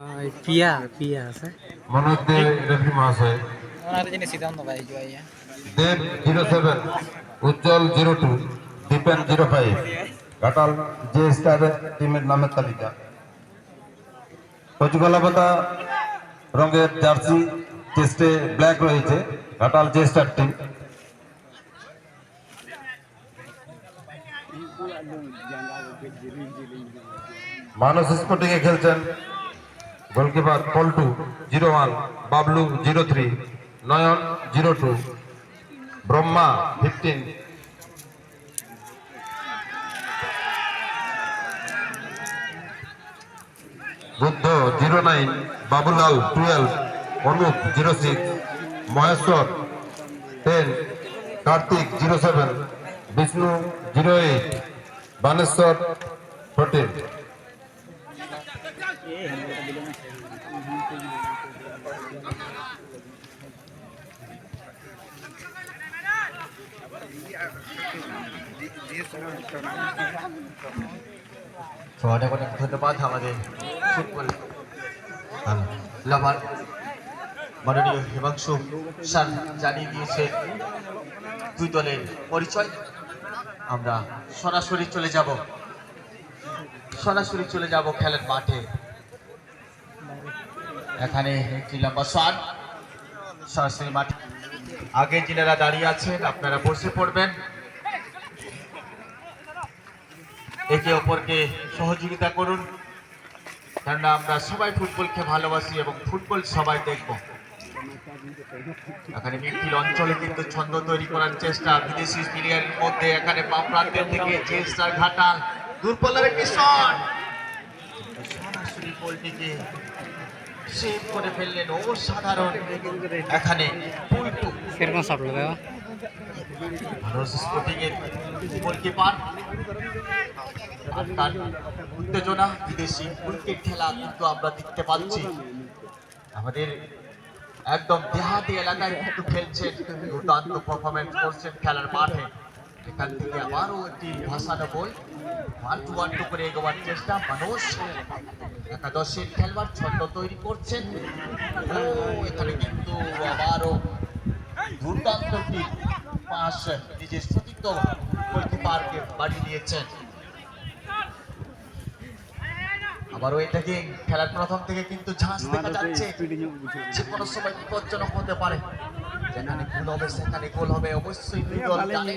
পিয়া পিয়া আছে মনোজ দে রেফারি মহাশয় দেব 07 উজ্জ্বল 02 দীপেন 05 ঘাটাল যে স্টার টিমের নামের তালিকা কচুকলাপাতা রঙের জার্সি চেস্টে ব্ল্যাক রয়েছে ঘাটাল যে স্টার টিম মানস স্পোর্টিং এ খেলছেন গোলকিপার পল্টু 01 বাবলু 03 নয়ন 02 ব্রহ্মা 15 বুদ্ধ 09 বাবুলাল 12 অনুপ 06 মহেশ্বর 10 কার্তিক 07 বিষ্ণু 08 বানেশ্বর 14 অনেক অনেক ধন্যবাদ আমাদের ফুটবল লাভার মাননীয় হিমাংশু স্যার জানিয়ে দিয়েছে দুই দলের পরিচয়। আমরা সরাসরি চলে যাব খেলার মাঠে। এখানে একটি লম্বা শট সরাসরি মাঠে আগে যিনারা দাঁড়িয়ে আছেন আপনারা বসে পড়বেন, একে অপরকে সহযোগিতা করুন, কেননা আমরা সবাই ফুটবলকে ভালোবাসি এবং ফুটবল সবাই দেখব। এখানে মিডফিল্ড অঞ্চলে কিন্তু ছন্দ তৈরি করার চেষ্টা বিদেশি প্লেয়ারের মধ্যে। এখানে বাম প্রান্তের থেকে চেষ্টার ঘাটাল দূরপাল্লার একটি শট সরাসরি গোলটিকে সেভ করে ফেললেন অসাধারণ। এখানে পুলটু কিরকম শট লাগাও মানস স্পোর্টিং এর গোলকিপার তার উত্তেজনা বিদেশি ক্রিকেট খেলা কিন্তু আমরা দেখতে পাচ্ছি। আমাদের একদম দেহাতি এলাকায় কিন্তু খেলছেন, দুর্দান্ত পারফরমেন্স করছেন খেলার মাঠে। এখান থেকে আবারও একটি ভাসানো বল 1-2 করে এগোবার চেষ্টা। মানুষ একাদশের খেলবার ছন্দ তৈরি করছেন। এখানে কিন্তু আবারও দুর্দান্ত একটি পাস নিজের সতীর্থ গোলকিপারকে বাড়ি দিয়েছেন। আবারও এটাকে খেলার প্রথম থেকে কিন্তু ঝাঁস দেখা যাচ্ছে, যে কোনো সময় বিপজ্জনক হতে পারে। যেখানে গোল হবে সেখানে গোল হবে, অবশ্যই দুই দল জানে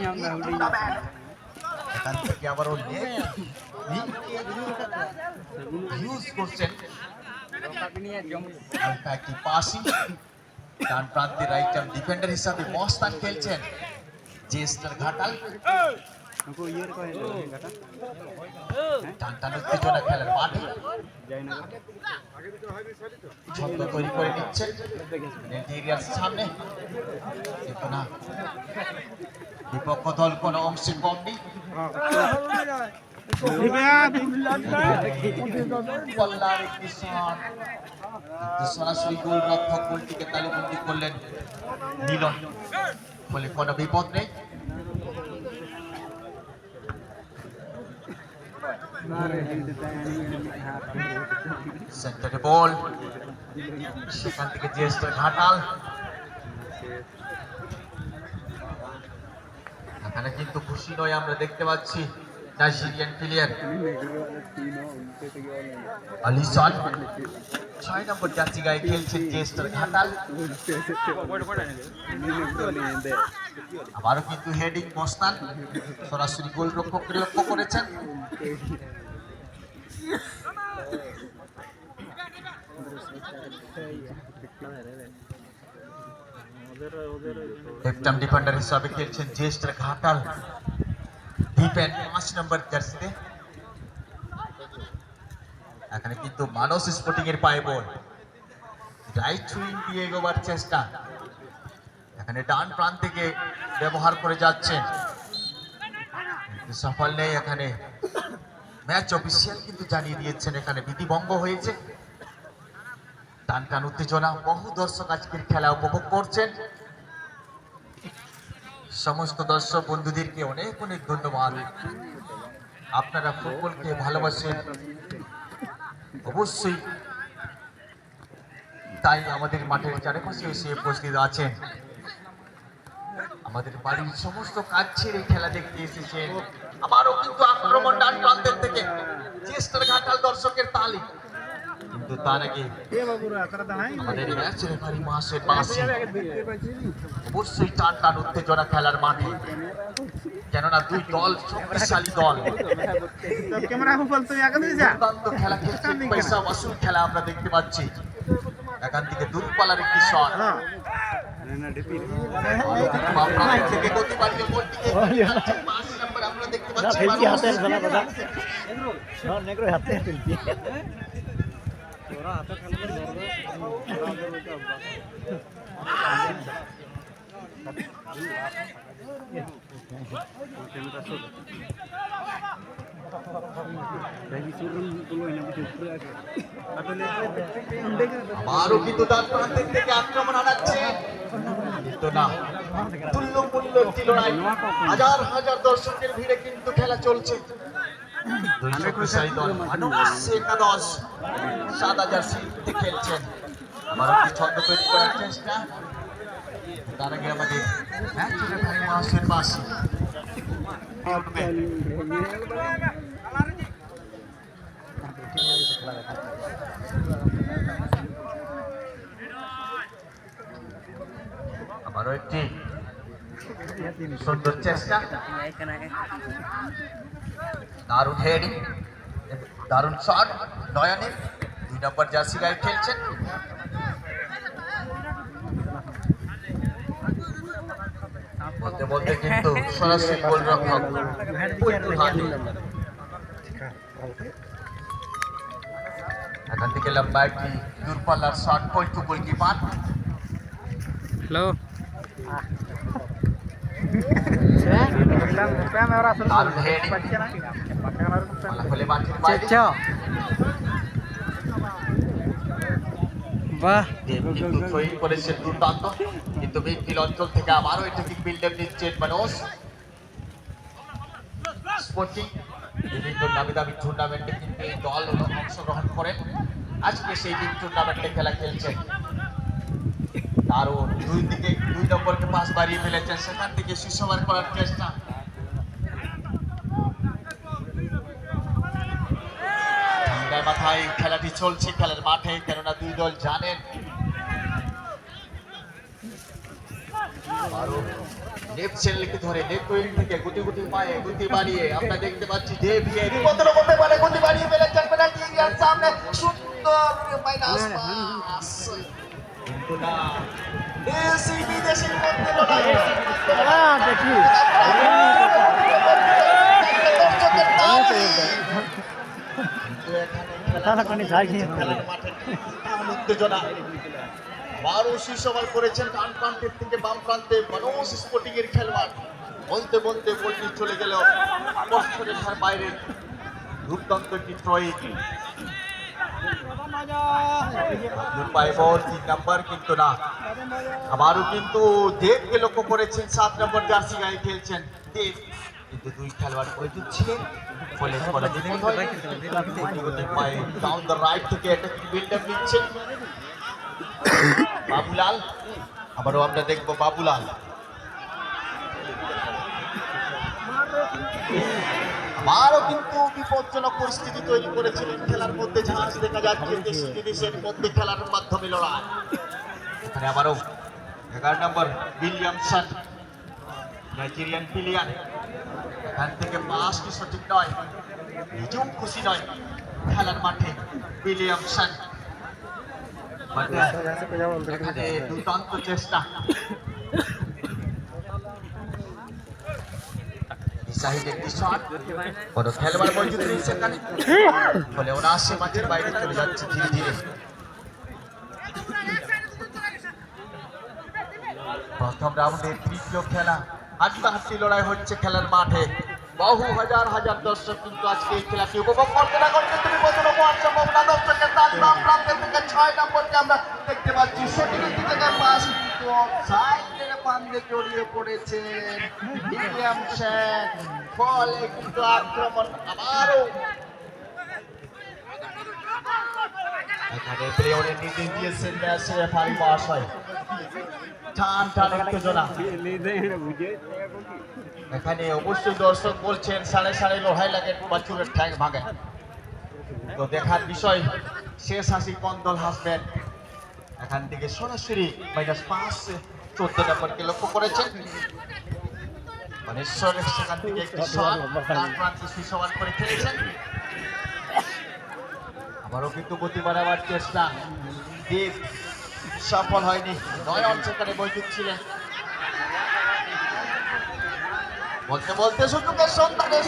এখান থেকে আবারও ইউজ করছেন হালকা একটি পাসিং। ডান প্রান্তে রাইট আর্ম ডিফেন্ডার হিসাবে মস্তান খেলছেন যে স্টার ঘাটাল। টানটান উত্তেজনা খেলার মাঠে ছন্দ তৈরি করে নিচ্ছেন এরিয়ার সামনে, কিন্তু না বিপক্ষ দল কোন অংশে কম নেই। সরাসরি গোল রক্ষক গোলটিকে তালিবন্দি করলেন মিলন, ফলে কোনো বিপদ নেই। সেন্টারে বল, সেখান থেকে জিএসটার ঘাটাল। এখানে কিন্তু খুশি নয় আমরা দেখতে পাচ্ছি নাইজেরিয়ান প্লেয়ার আলিসান 6 নম্বর জার্সি গায়ে খেলছেন জিএসটার ঘাটাল। আবারও কিন্তু হেডিং মস্তান সরাসরি গোল রক্ষককে লক্ষ্য করেছেন। লেফট-আর্ম ডিফেন্ডার হিসাবে খেলছেন জিএসটার ঘাটাল দীপেন 5 নম্বর জার্সিতে। এখানে কিন্তু মানস স্পোর্টিং এর পায়ে বল, রাইট উইং দিয়ে এগোবার চেষ্টা। এখানে ডান প্রান্ত থেকে ব্যবহার করে যাচ্ছেন, সফল নেই। এখানে ম্যাচ অফিসিয়াল কিন্তু জানিয়ে দিয়েছেন এখানে বিধিভঙ্গ হয়েছে। টান টান উত্তেজনা, বহু দর্শক আজকের খেলা উপভোগ করছেন। সমস্ত দর্শক বন্ধুদেরকে অনেক অনেক ধন্যবাদ। আপনারা ফুটবলকে ভালোবাসেন, অবশ্যই তাই আমাদের মাঠের চারপাশে এসে উপস্থিত আছেন। আমাদের বাড়ির সমস্ত কাজ ছেড়ে খেলা দেখতে এসেছেন। আবারও কিন্তু আক্রমণ ডান প্রান্তের থেকে, চেষ্টার ঘাটাল দর্শকের তালি, কিন্তু তার আগে আমাদের ম্যাচ রেফারি মহাশয়ের বাঁশি। অবশ্যই টান টান উত্তেজনা খেলার মাঠে, কেননা দুই দল শক্তিশালী দল। দুর্দান্ত খেলা খেলছে, পয়সা ওয়াসুল খেলা আমরা দেখতে পাচ্ছি। এখান থেকে দূরপাল্লার একটি শট, থেকে গতি বাড়িয়ে গোলটিকে 5 নম্বর আমরা দেখতে পাচ্ছি। আবারও কিন্তু তার প্রান্তের থেকে আক্রমণ আনাচ্ছে, কিন্তু না, তুল্যমূল্য একটি লড়াই। হাজার হাজার দর্শকের ভিড়ে কিন্তু খেলা চলছে। দুই শক্তিশালী দল, মানুষ একাদশ সাদা জার্সিতে খেলছেন। আবারও একটি ছন্দ তৈরি করার চেষ্টা, তার আগে আমাদের ম্যাচ রেফারি মহাশয়ের বাঁশি। আবারও একটি সুন্দর চেষ্টা, দারুণ হেডিং, দারুণ শট নয়নের। 2 নম্বর জার্সি গায়ে খেলছেন। বলতে বলতে কিন্তু সরাসরি গোলরক্ষক এখান থেকে লম্বা একটি দূরপাল্লার শট, পল্টু গোলকিপার। হ্যালো দারুণ হেডিং, ফলে মাঠের বাইরে। বাহ, কিন্তু সহি করেছেন দুর্দান্ত, কিন্তু মিডফিল্ড অঞ্চল থেকে আবারও এটাকে বিল্ডার নিচ্ছেন মানুষ স্পোর্টিং। বিভিন্ন দামি দামি টুর্নামেন্টে কিন্তু এই দল অংশগ্রহণ করেন। আজকে সেই বিগ টুর্নামেন্টে খেলা খেলছেন। দারুণ 2 নম্বরকে পাস বাড়িয়ে ফেলেছেন, সেখান থেকে সুসমার করার চেষ্টা। মাথায় খেলাটি চলছে খেলার মাঠে, কেননা দুই দল জানেন নেট চ্যানেলকে ধরে নেট তৈরি থেকে গুটি গুটি পায়ে গুটি বাড়িয়ে আমরা দেখতে পাচ্ছি দেবিয়ে বিপদের মধ্যে পারে গুটি বাড়িয়ে ফেলেছেন। পেনাল্টি এরিয়ার সামনে সুন্দর মাইনাস পাস, কিন্তু না, দেশি বিদেশির মধ্যে লড়াই। দেখি উত্তেজনা। 12 সুসমার করেছেন ডান প্রান্তের থেকে বাম প্রান্তে মানুষ স্পোর্টিং এর খেলোয়াড়। বলতে বলতে বলটি চলে গেল রেখার বাইরে। দুর্দান্ত একটি ট্রয়িং, 3 নাম্বার, কিন্তু না, আবারও কিন্তু দেবকে লক্ষ্য করেছেন। 7 নম্বর জার্সি গায়ে খেলছেন দেব, কিন্তু 2 খেলোয়াড় করে দিচ্ছেন, ফলে ডাউন দ্য রাইট থেকে অ্যাটাকিং বিল্ডার নিচ্ছেন বাবুলাল। আবারও আমরা দেখবো বাবুলাল। আবারও কিন্তু বিপজ্জনক পরিস্থিতি তৈরি করেছিলেন খেলার মধ্যে। জাহাজ দেখা যাচ্ছে দেশি বিদেশের মধ্যে খেলার মাধ্যমে লড়াই। এখানে আবারও 11 নম্বর উইলিয়ামসন, নাইজেরিয়ান প্লেয়ার। এখান থেকে পাসটি সঠিক নয়, নিজেও খুশি নয় খেলার মাঠে উইলিয়ামসন। এখানে দুর্দান্ত চেষ্টা, একটি শট, কোনো খেলোয়াড় মজুদ নেই সেখানে, ফলে ওরা আসে মাঠের বাইরে চলে যাচ্ছে ধীরে ধীরে। প্রথম রাউন্ডের তৃতীয় খেলা, হাড্ডাহাড্ডি লড়াই হচ্ছে খেলার মাঠে। বহু হাজার হাজার দর্শক কিন্তু আজকে এই খেলাকে উপভোগ করতে না করতে তুমি বছর সম্ভাবনা। দর্শকের তার নাম প্রান্তের থেকে 6 নম্বরকে আমরা দেখতে পাচ্ছি। সঠিক থেকে পাস, সাইডের পান্ডে জড়িয়ে পড়েছেন ফলে কিন্তু আক্রমণ আবারও এখানে প্লেয়ারের নির্দেশ দিয়েছেন ম্যাচে রেফারি মহাশয়। টান টান উত্তেজনা। এখানে অবশ্যই দর্শক বলছেন সাড়ে সাড়ে লোহাই লাগে বাছুরের ঠ্যাং ভাঙে। তো দেখার বিষয় শেষ হাসি কোন দল হাসবেন। এখান থেকে সরাসরি -5 14 নম্বরকে লক্ষ্য করেছেন মানেশ্বরের সেখান থেকে একটি শট ডান প্রান্তে সুসমান করে খেলেছেন। আবারও কিন্তু গতি বাড়াবার চেষ্টা দীপ সফল হয়নি। নয়ন সেখানে বৈদ্যুৎ ছিলেন বলতে বলতে সুযোগের সন্ধানে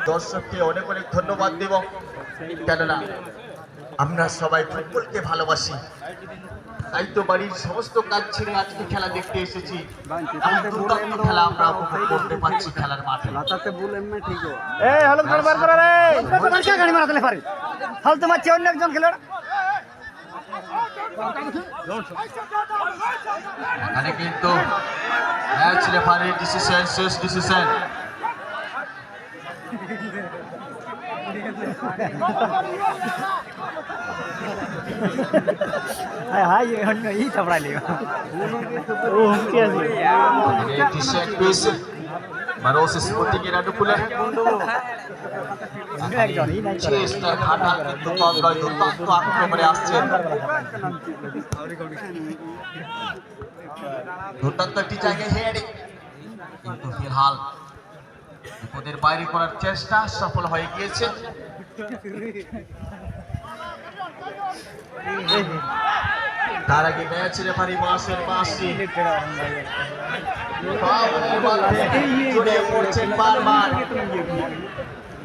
দর্শককে অনেক অনেক ধন্যবাদ দেব, কেননা আমরা সবাই ফুটবলকে ভালোবাসি। তাই তো বাড়ির সমস্ত কাজ ছেড়ে আজকে খেলা দেখতে এসেছি। দুর্দান্ত খেলা আমরা উপভোগ করতে পারছি খেলার মাঠে। এখানে কিন্তু ম্যাচ রেফারির ডিসিশন শেষ ডিসিশন। দুর্দান্ত একটি জায়গায় হেয়ারিং, কিন্তু ফিলহাল বিপদের বাইরে করার চেষ্টা সফল হয়ে গিয়েছে। তার আগে ম্যাচ রেফারি মাসের মাসি জড়িয়ে পড়ছেন বারবার,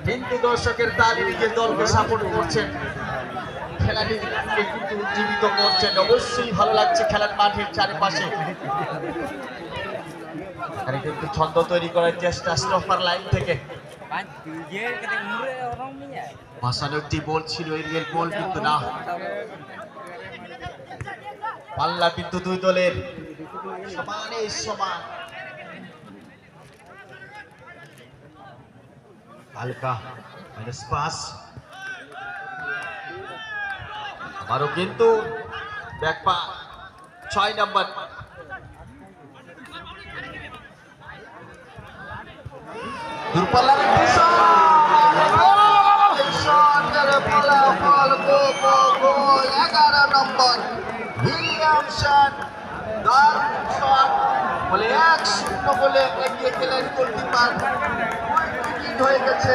কিন্তু দর্শকের তালি নিজের দলকে সাপোর্ট করছেন, খেলাটিকে কিন্তু উজ্জীবিত করছেন। অবশ্যই ভালো লাগছে খেলার মাঠের চারিপাশে। কিন্তু ছন্দ তৈরি করার চেষ্টা স্টপার লাইন থেকে। ভাসানো একটি বল ছিল, এরিয়াল বল কিন্তু না। পাল্লা কিন্তু দুই দলের সমানে সমান। হালকা -5। আবারও কিন্তু ব্যাকপা 6 নম্বর। দূরপাল্লার একটি শট, গোল 11 নম্বর উইলিয়ামসন। দারুণ শট, বলে 1-0 বলে এগিয়ে গেলেন গোলকিপার। উইকেট হয়ে গেছে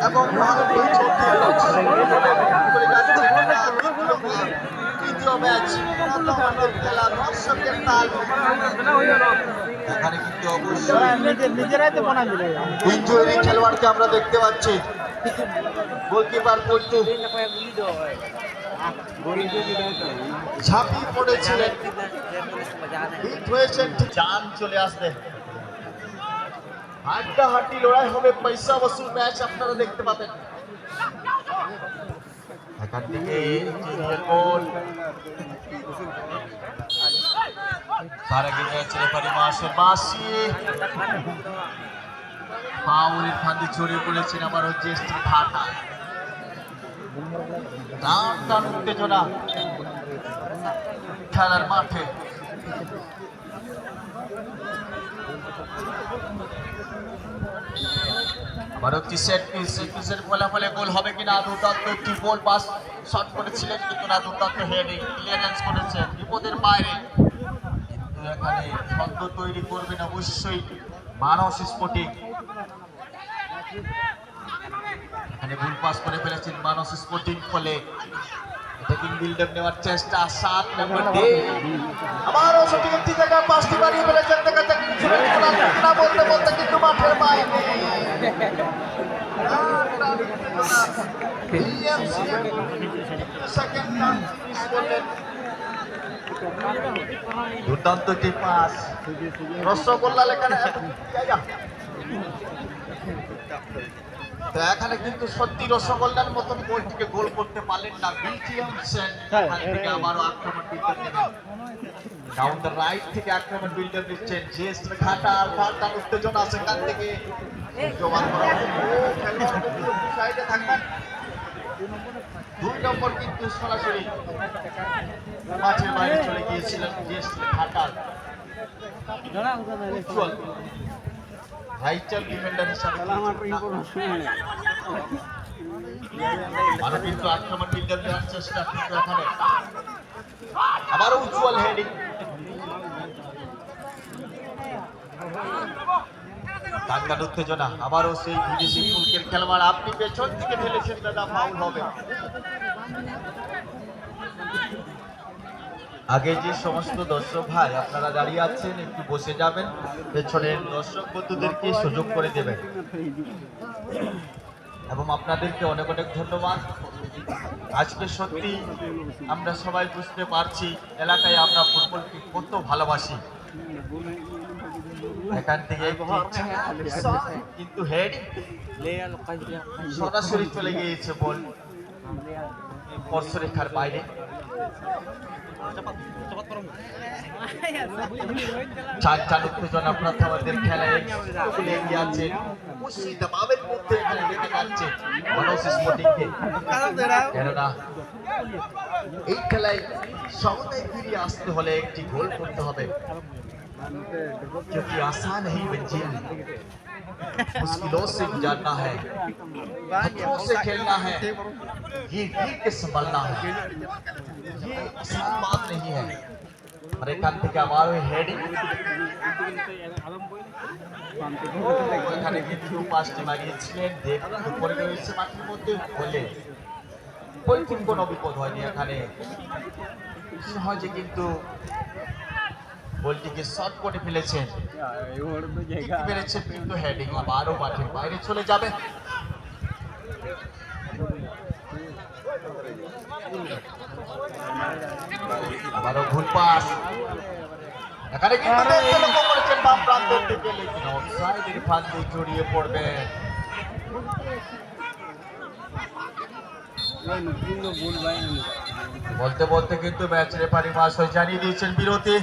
এবং তৃতীয় ম্যাচ খেলা দর্শকের তাল। এখানে কিন্তু অবশ্যই ইনজুরি খেলোয়াড়কে আমরা দেখতে পাচ্ছি। গোলকিপার পল্টু ঝাঁপিয়ে পড়েছিলেন, হিট হয়েছেন, জান চলে আসবে। হাড্ডাহাড্ডি লড়াই হবে, পয়সা বসুল ম্যাচ আপনারা দেখতে পাবেন। এখান থেকে গোল, তার আগে ম্যাচ রেফারি মাসের মাসি ফাউলের ফাঁদে ছড়িয়ে পড়েছেন আমার জ্যেষ্ঠ ভাটা। টান টান উত্তেজনা খেলার মাঠে। আবার একটি সেট পিসের ফলাফলে গোল হবে কিনা। দুর্দান্ত একটি গোল পাস শট করেছিলেন, কিন্তু না দুর্দান্ত হেডিং ক্লিয়ারেন্স করেছেন বিপদের বাইরে। কিন্তু এখানে ছন্দ তৈরি করবেন অবশ্যই মানস স্পোর্টিং। এখানে ভুল পাস করে ফেলেছেন মানস স্পোর্টিং, ফলে অ্যাটাকিং বিল্ড আপ নেওয়ার চেষ্টা। 7 নম্বর আবারও সঠিক একটি জায়গা পাসটি বাড়িয়ে ফেলেছেন। না বলতে বলতে কিন্তু মাঠের বাইরে দুর্দান্ত একটি পাস। রসগোল্লা লেখা তো এখানে কিন্তু সত্যি রসগোল্লার মতন গোলটিকে গোল করতে পারলেন না উইলিয়ামসন। এখান থেকে আবারও আক্রমণ বিল্ডার নেবেন, ডাউন দ্য রাইট থেকে আক্রমণ বিল্ডার নিচ্ছেন জেস্ট ঘাটাল। ঘাটাল উত্তেজনা সেখান থেকে জোগাড় করা সাইডে থাকবেন। 2 নম্বর কিন্তু সরাসরি মাঠের বাইরে চলে গিয়েছিলেন জেস্ট ঘাটাল। উজ্জ্বল রাইটার ডিফেন্ডার হিসাবে আরো কিন্তু আক্রমণ বিল্ডার দেওয়ার চেষ্টা, কিন্তু এখানে আবারও উজ্জ্বল হেডিং। দাঙ্গার উত্তেজনা, আবারও সেই বিদেশি ফুলকের খেলোয়াড়, আপনি পেছন থেকে ফেলেছেন দাদা, ফাউল হবে। আগে যে সমস্ত দর্শক ভাই আপনারা দাঁড়িয়ে আছেন একটু বসে যাবেন, পেছনের দর্শক বন্ধুদেরকে সুযোগ করে দেবেন এবং আপনাদেরকে অনেক অনেক ধন্যবাদ। আজকে সত্যি আমরা সবাই বুঝতে পারছি এলাকায় আমরা ফুটবলকে কত ভালোবাসি। এখান থেকে কিন্তু হেড সরাসরি চলে গিয়েছে বল স্পর্শরেখার বাইরে। চার উত্তেজনা প্রার্থীদের খেলায় এগিয়ে আছে, মুর্শিদাবাদের মধ্যে এখানে দেখা যাচ্ছে মানস স্পোর্টিংকে। কেননা এই খেলায় সমতায় ফিরিয়ে আসতে হলে একটি গোল করতে হবে, क्योंकि आसान नहीं मंजिल, मुश्किलों से गुजारना है, खतरों से खेलना है, गिर के संभलना है, ये आसान बात नहीं है। और এখান থেকে আবার ওই হেডিং, এখানে কিন্তু পাঁচটি মারিয়েছিলেন, দেখতে পড়ে রয়েছে মাঠের মধ্যে, বলে পরিপূর্ণ কোনো বিপদ হয়নি এখানে, সহজে কিন্তু গোলটিকে শর্ট করে ফেলেছেন, পেরেছেন, কিন্তু হেডিং আবারও মাঠের বাইরে চলে যাবে। আবারও ভুল পাস, এখানে কিন্তু দেখতে লক্ষ্য করেছেন বাম প্রান্তের দিকে, লেকিন অফসাইডের ফাঁদে জড়িয়ে পড়বেন। বলতে বলতে কিন্তু ম্যাচ রেফারি মহাশয় জানিয়ে দিয়েছেন বিরতি।